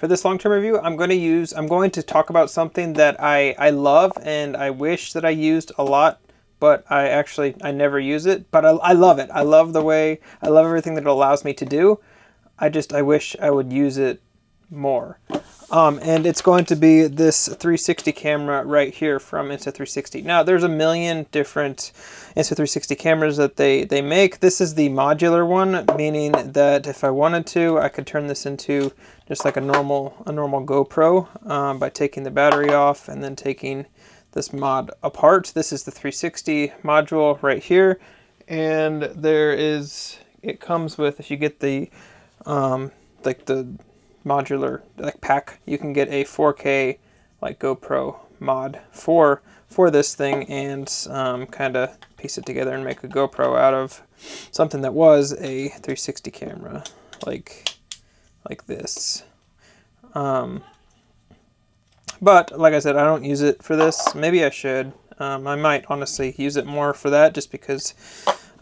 for this long-term review, I'm going to talk about something that I love and I wish that I used a lot, but I never use it, but I love it. I love everything that it allows me to do. I wish I would use it more. And it's going to be this 360 camera right here from Insta360. Now, there's a million different Insta360 cameras that they make. This is the modular one, meaning that if I wanted to, I could turn this into just like a normal GoPro by taking the battery off and then taking this mod apart. This is the 360 module right here, and it comes with, if you get the like the modular like pack, you can get a 4K like GoPro mod for this thing, and kind of piece it together and make a GoPro out of something that was a 360 camera like this. But like I said, I don't use it for this. Maybe I should. I might honestly use it more for that, just because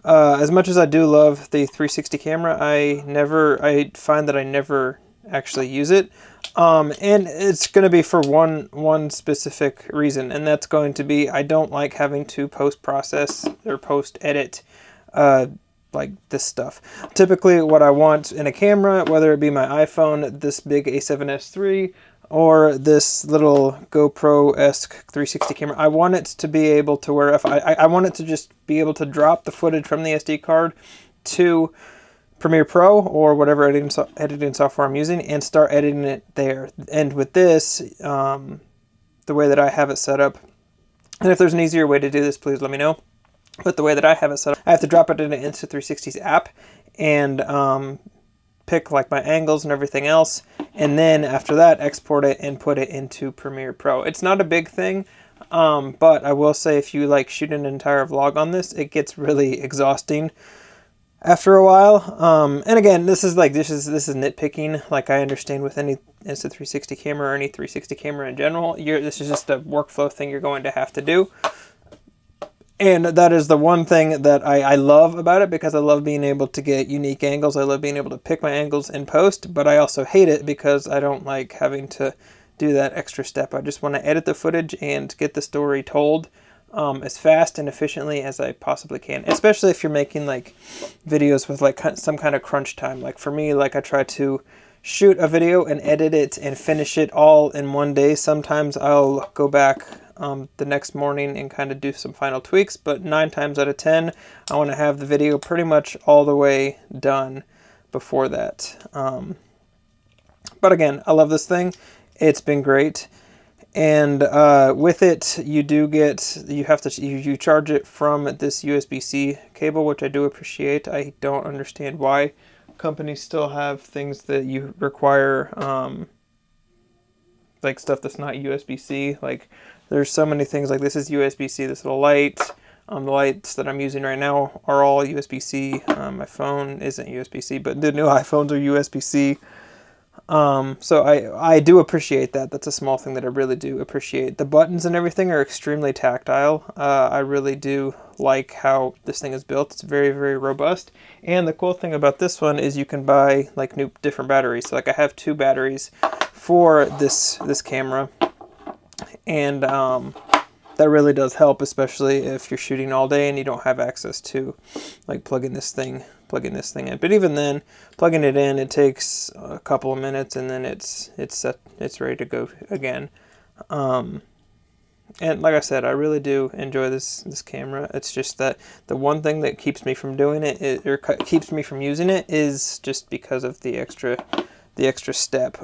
as much as I do love the 360 camera, I find that I never actually use it. And it's going to be for one specific reason, and that's going to be I don't like having to post-process or post-edit like this stuff. Typically what I want in a camera, whether it be my iPhone, this big A7S III, or this little GoPro-esque 360 camera, I want it to be able to where if I want it to just be able to drop the footage from the SD card to Premiere Pro or whatever editing software I'm using and start editing it there. And with this, the way that I have it set up, and if there's an easier way to do this, please let me know. But the way that I have it set up, I have to drop it into Insta360's app and pick like my angles and everything else, and then after that export it and put it into Premiere Pro. It's not a big thing, but I will say if you like shoot an entire vlog on this, it gets really exhausting after a while. And again, this is nitpicking. Like, I understand with any Insta360 camera or any 360 camera in general, this is just a workflow thing you're going to have to do. And that is the one thing that I love about it, because I love being able to get unique angles. I love being able to pick my angles in post, but I also hate it because I don't like having to do that extra step. I just want to edit the footage and get the story told as fast and efficiently as I possibly can, especially if you're making like videos with like some kind of crunch time. Like for me, like I try to shoot a video and edit it and finish it all in one day. Sometimes I'll go back the next morning and kind of do some final tweaks, but 9 times out of 10 I want to have the video pretty much all the way done before that. But again, I love this thing. It's been great. And with it, you charge it from this USB-C cable, which I do appreciate. I don't understand why companies still have things that you require, like stuff that's not USB-C. Like, there's so many things, like this is USB-C, this little light. The lights that I'm using right now are all USB-C. My phone isn't USB-C, but the new iPhones are USB-C. So I do appreciate that. That's a small thing that I really do appreciate. The buttons and everything are extremely tactile. I really do like how this thing is built. It's very, very robust. And the cool thing about this one is you can buy like different batteries. So like I have 2 batteries for this camera, and that really does help, especially if you're shooting all day and you don't have access to like plugging this thing in. But even then, plugging it in, it takes a couple of minutes, and then it's set, it's ready to go again. And like I said, I really do enjoy this camera. It's just that the one thing that keeps me from doing it, or keeps me from using it, is just because of the extra step.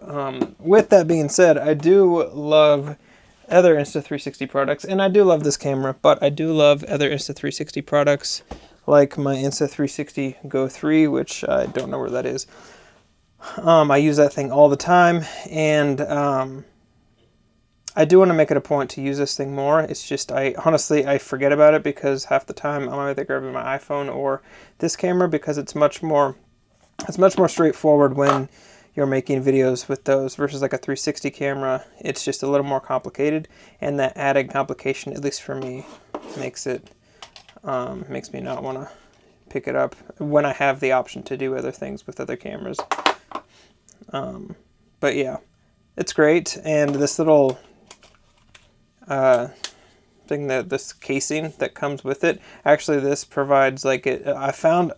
With that being said, I do love other Insta360 products, and I do love this camera, but I do love other Insta360 products, like my Insta360 Go 3, which I don't know where that is. I use that thing all the time, and I do want to make it a point to use this thing more. It's just, honestly, I forget about it because half the time I'm either grabbing my iPhone or this camera, because it's much more straightforward when you're making videos with those versus like a 360 camera. It's just a little more complicated, and that added complication, at least for me, makes me not want to pick it up when I have the option to do other things with other cameras. But yeah, it's great. And this little thing, that this casing that comes with it, actually this provides like it, I found,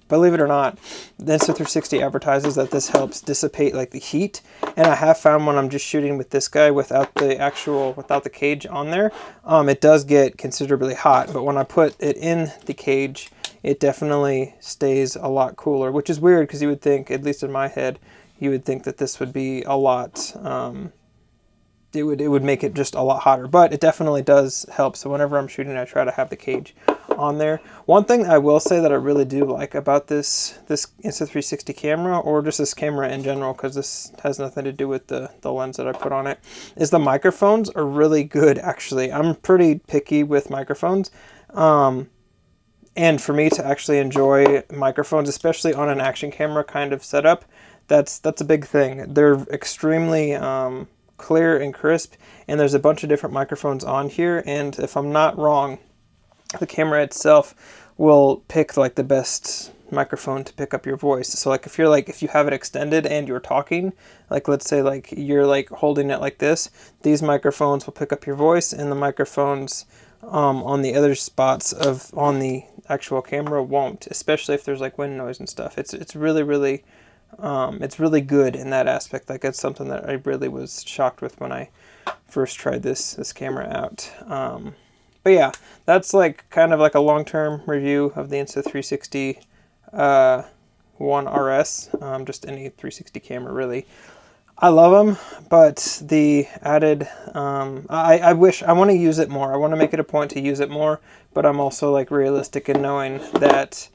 believe it or not, the Insta360 advertises that this helps dissipate like the heat, and I have found when I'm just shooting with this guy without the cage on there, it does get considerably hot, but when I put it in the cage, it definitely stays a lot cooler, which is weird because you would think, at least in my head, you would think that this would be a lot it would make it just a lot hotter, but it definitely does help. So whenever I'm shooting, I try to have the cage on there. One thing I will say that I really do like about this Insta360 camera, or just this camera in general, because this has nothing to do with the lens that I put on it, is the microphones are really good, actually. I'm pretty picky with microphones. And for me to actually enjoy microphones, especially on an action camera kind of setup, that's a big thing. They're extremely clear and crisp, and there's a bunch of different microphones on here, and if I'm not wrong, the camera itself will pick like the best microphone to pick up your voice. So like if you have it extended and you're talking, like let's say like you're like holding it like this, these microphones will pick up your voice, and the microphones on the other spots on the actual camera won't, especially if there's like wind noise and stuff. It's really it's really good in that aspect. Like it's something that I really was shocked with when I first tried this camera out. But yeah, that's like kind of like a long-term review of the Insta360 One RS, just any 360 camera really. I love them, but the added, I want to use it more. I want to make it a point to use it more, but I'm also like realistic in knowing that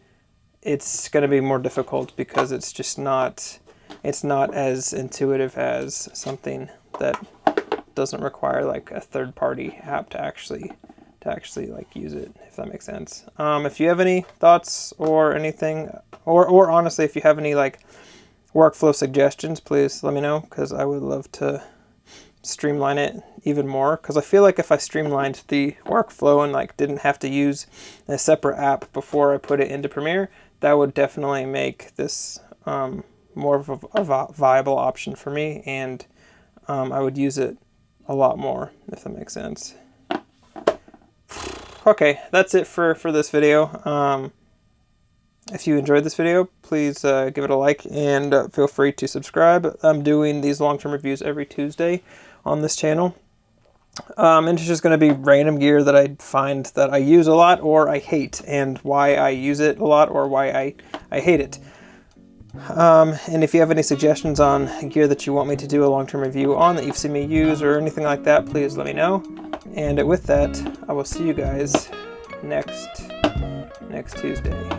it's going to be more difficult because it's not as intuitive as something that doesn't require like a third-party app to actually like use it, if that makes sense. If you have any thoughts or anything, or honestly, if you have any like workflow suggestions, please let me know, because I would love to streamline it even more, because I feel like if I streamlined the workflow and like didn't have to use a separate app before I put it into Premiere, that would definitely make this more of a viable option for me, and I would use it a lot more, if that makes sense. Okay, that's it for this video. If you enjoyed this video, please give it a like, and feel free to subscribe. I'm doing these long-term reviews every Tuesday on this channel. And it's just going to be random gear that I find that I use a lot or I hate, and why I use it a lot or why I hate it. And if you have any suggestions on gear that you want me to do a long-term review on that you've seen me use or anything like that, please let me know. And with that, I will see you guys next Tuesday.